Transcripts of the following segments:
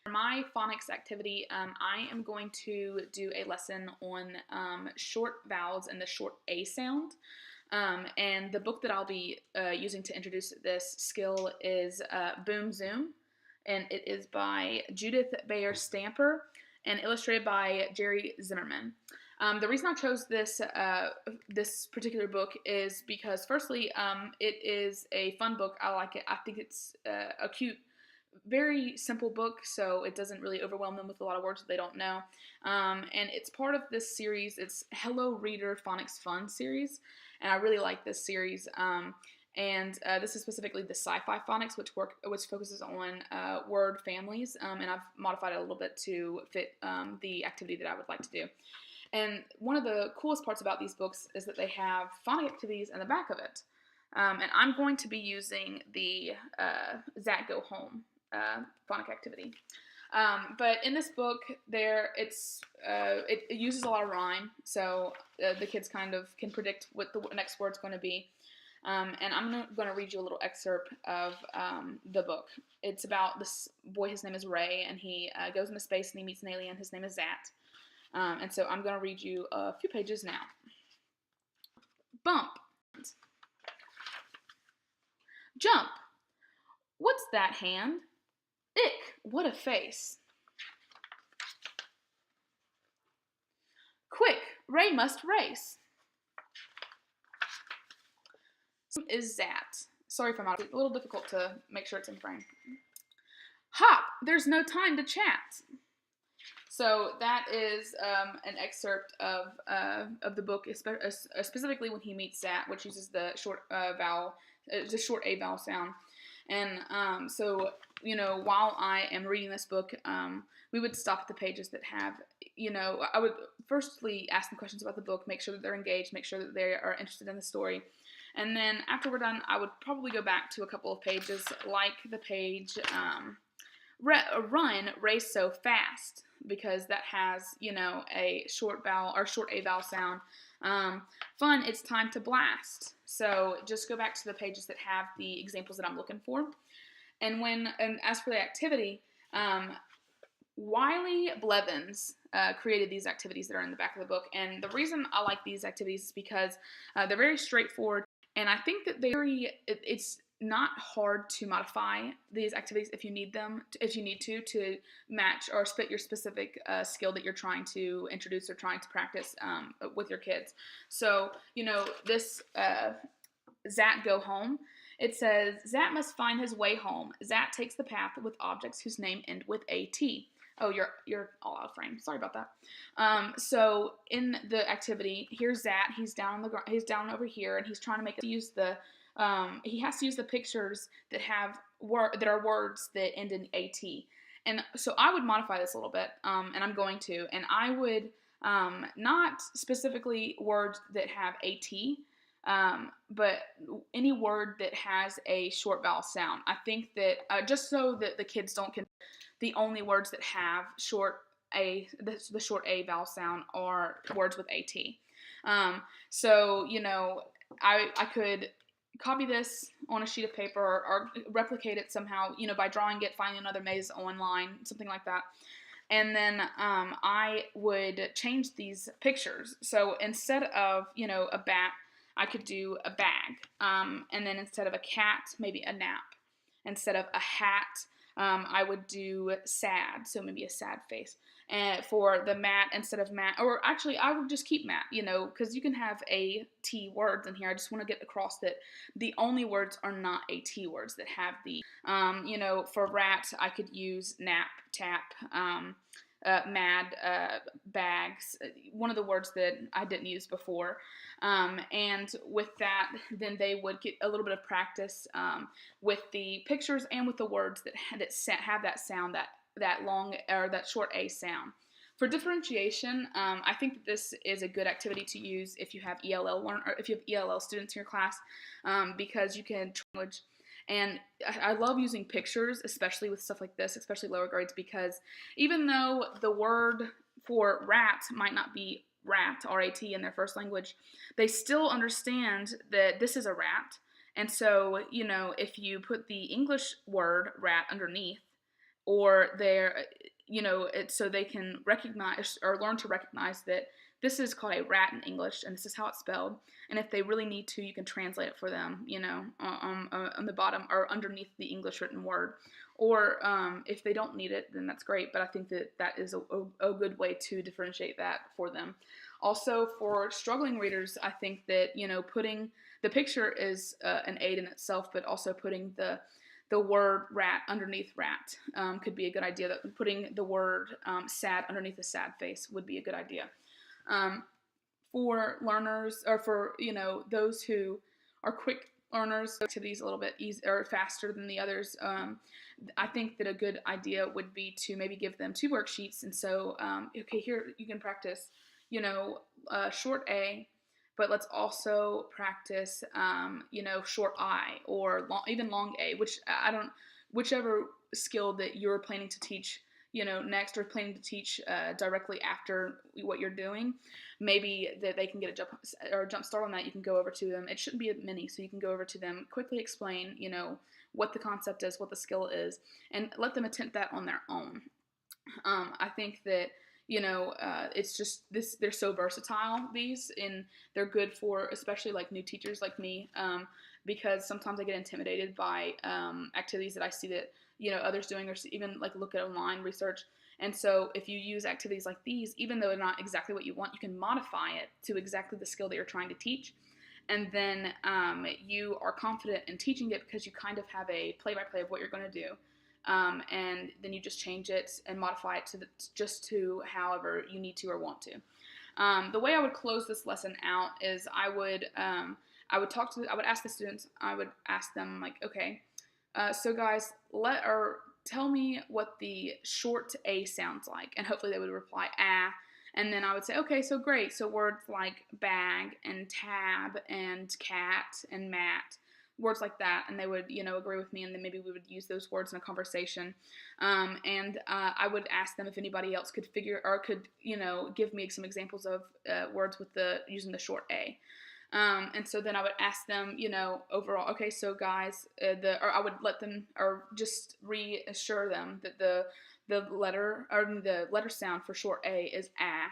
For my phonics activity, I am going to do a lesson on short vowels and the short A sound. And the book that I'll be using to introduce this skill is Boom Zoom, and it is by Judith Bayer Stamper and illustrated by Jerry Zimmerman. The reason I chose this particular book is because, firstly, it is a fun book. I like it. I think it's a cute, very simple book, so it doesn't really overwhelm them with a lot of words that they don't know. And it's part of this series. It's Hello Reader Phonics Fun series, and I really like this series. And this is specifically the sci-fi phonics, which focuses on word families, and I've modified it a little bit to fit the activity that I would like to do. And one of the coolest parts about these books is that they have phonic activities in the back of it. And I'm going to be using the Zat Go Home phonic activity. But in this book, it uses a lot of rhyme, so the kids kind of can predict what the next word's going to be. And I'm going to read you a little excerpt of the book. It's about this boy. His name is Ray, and he goes into space and he meets an alien. His name is Zat. And so I'm going to read you a few pages now. Bump. Jump. What's that hand? Ick, what a face. Quick, Ray must race. Is Zat. Sorry if I'm out. It's a little difficult to make sure it's in frame. Hop, there's no time to chat. So that is an excerpt of the book, specifically when he meets Zat, which uses the short vowel, the short A vowel sound. And so, while I am reading this book, we would stop at the pages that have, I would firstly ask them questions about the book, make sure that they're engaged, make sure that they are interested in the story. And then after we're done, I would probably go back to a couple of pages, like the page, Run, Race So Fast, because that has, a short vowel or short A vowel sound. Fun, it's time to blast. So just go back to the pages that have the examples that I'm looking for. And as for the activity, Wiley Blevins created these activities that are in the back of the book. And the reason I like these activities is because they're very straightforward. And I think that it's not hard to modify these activities if you need to match or fit your specific skill that you're trying to introduce or trying to practice with your kids. So, this Zat Go Home, it says, Zat must find his way home. Zat takes the path with objects whose name end with A-T. Oh, you're all out of frame. Sorry about that. So in the activity, here's Zat. He's down on the ground. He's down over here, and he's trying to make he has to use the pictures that are words that end in AT. And so I would modify this a little bit, and I'm going to. And I would not specifically words that have AT, but any word that has a short vowel sound. I think that just so that the kids don't the only words that have the short A vowel sound are words with AT. So, I could copy this on a sheet of paper or replicate it somehow, by drawing it, finding another maze online, something like that. And then I would change these pictures. So instead of, a bat, I could do a bag. And then instead of a cat, maybe a nap. Instead of a hat, I would do sad, so maybe a sad face. And for the mat, instead of mat, or actually I would just keep mat, because you can have AT words in here. I just want to get across that the only words are not AT words that have the, for rat, I could use nap, tap, mad, bags, one of the words that I didn't use before. And with that, then they would get a little bit of practice with the pictures and with the words that have that sound, that long or that short A sound. For differentiation, I think that this is a good activity to use if you have if you have ELL students in your class, because you can language. And I love using pictures, especially with stuff like this, especially lower grades, because even though the word for rat might not be rat, R-A-T, in their first language, they still understand that this is a rat. And so, if you put the English word rat underneath, or they're, so they can recognize or learn to recognize that this is called a rat in English, and this is how it's spelled. And if they really need to, you can translate it for them, on the bottom or underneath the English written word. Or if they don't need it, then that's great. But I think that is a good way to differentiate that for them. Also, for struggling readers, I think that, putting the picture is an aid in itself, but also putting the word rat underneath rat could be a good idea. That putting the word sad underneath a sad face would be a good idea. For learners, or for those who are quick learners, activities a little bit easier or faster than the others, I think that a good idea would be to maybe give them 2 worksheets. And so, okay, here you can practice, short A, but let's also practice, short I, or even long A, whichever skill that you're planning to teach, next, or planning to teach directly after what you're doing. Maybe that they can get a jump start on that. You can go over to them. It shouldn't be many, so you can go over to them, quickly explain, what the concept is, what the skill is, and let them attempt that on their own. I think that, it's just this, they're so versatile, and they're good for especially like new teachers like me, because sometimes I get intimidated by activities that I see that, others doing, or even like look at online research. And so if you use activities like these, even though they're not exactly what you want, you can modify it to exactly the skill that you're trying to teach. And then you are confident in teaching it because you kind of have a play-by-play of what you're going to do. And then you just change it and modify it just to however you need to or want to. The way I would close this lesson out is I would ask the students, I would ask them, like, okay, so guys, tell me what the short A sounds like, and hopefully they would reply ah. And then I would say, okay, so great. So words like bag and tab and cat and mat, words like that, and they would, agree with me, and then maybe we would use those words in a conversation. And I would ask them if anybody else could give me some examples of words with using the short A. And so then I would ask them, overall, okay, so guys, or I would let them, or just reassure them that the letter sound for short A is ah.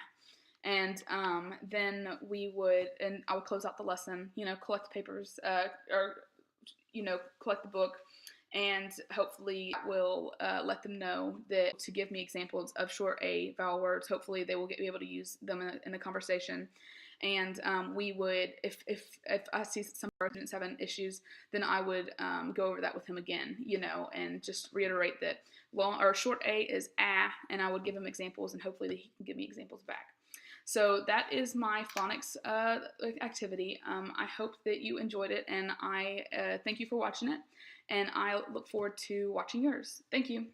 And then I would close out the lesson, collect the papers, or collect the book, and hopefully will let them know that to give me examples of short A vowel words. Hopefully they will be able to use them in the conversation. And we would, if I see some of our students having issues, then I would go over that with him again, and just reiterate that short A is ah, and I would give him examples, and hopefully he can give me examples back. So that is my phonics activity. I hope that you enjoyed it, and I thank you for watching it, and I look forward to watching yours. Thank you.